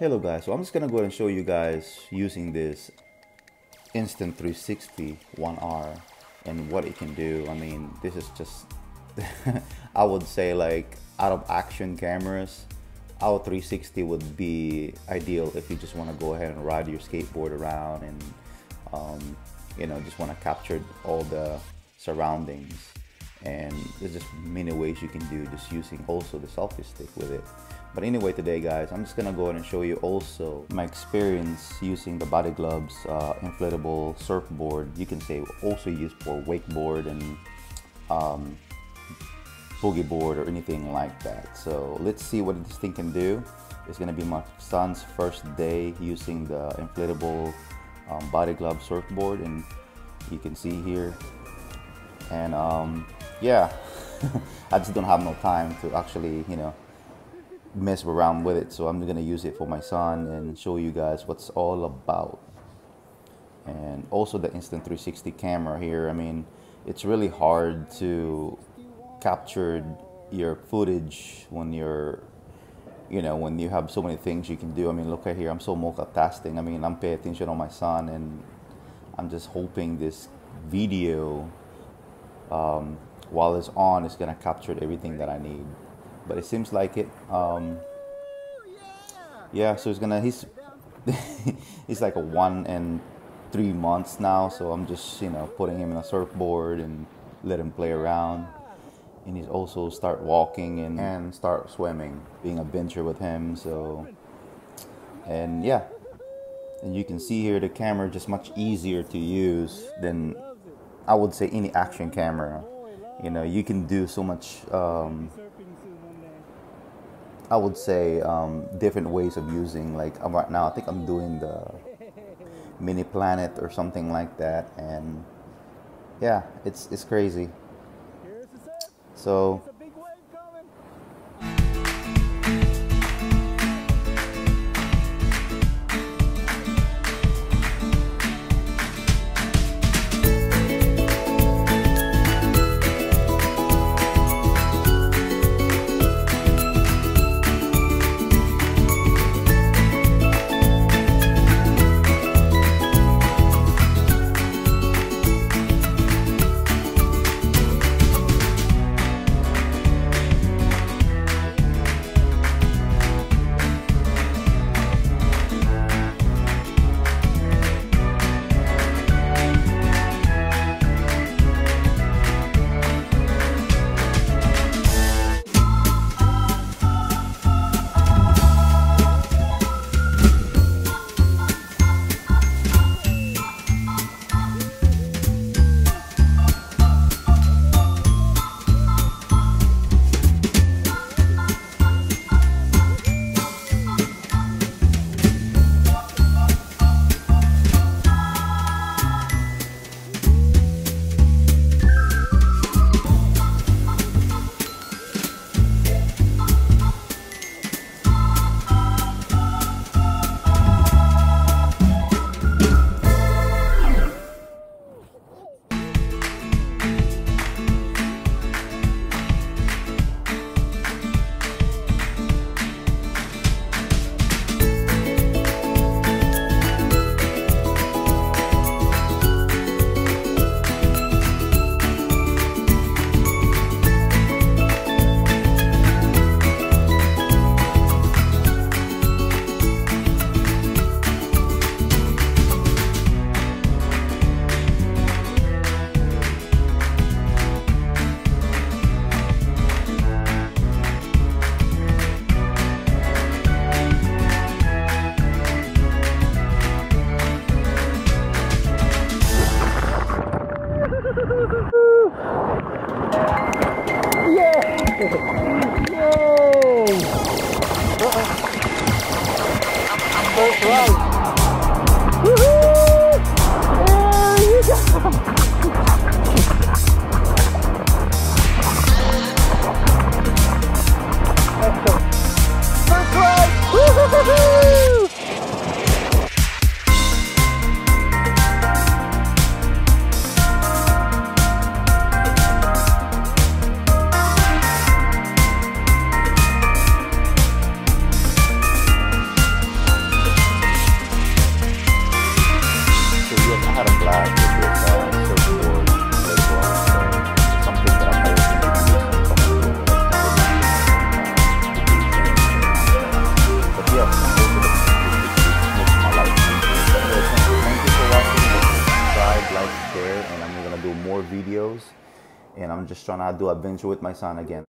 Hello guys, so I'm just gonna go ahead and show you guys using this Insta360 1R and what it can do. I mean, this is just I would say, like, out of action cameras, our 360 would be ideal if you just want to go ahead and ride your skateboard around and you know, just want to capture all the surroundings. And there's just many ways you can do just using also the selfie stick with it. But anyway, today guys, I'm just gonna go ahead and show you also my experience using the body gloves, inflatable surfboard. You can say also used for wakeboard and boogie board or anything like that. So let's see what this thing can do. It's gonna be my son's first day using the inflatable body glove surfboard, and you can see here. And yeah, I just don't have no time to actually, you know, mess around with it, so I'm gonna use it for my son and show you guys what's all about. And also the Insta360 camera here, I mean, it's really hard to capture your footage when you're, you know, when you have so many things you can do. I mean, look at here, I'm so multitasking. I mean, I'm paying attention on my son, and I'm just hoping this video while it's on, it's gonna capture everything that I need. But it seems like it. Yeah, so he's he's like a 1 and 3 months now, so I'm just, you know, putting him in a surfboard and let him play around. And he's also start walking and start swimming, being a venture with him. So, and yeah, and you can see here the camera just much easier to use than, I would say, any action camera. You know, you can do so much I would say different ways of using. Like right now I think I'm doing the mini planet or something like that, and yeah, it's crazy. So there, and I'm gonna do more videos, and I'm just trying to do adventure with my son again.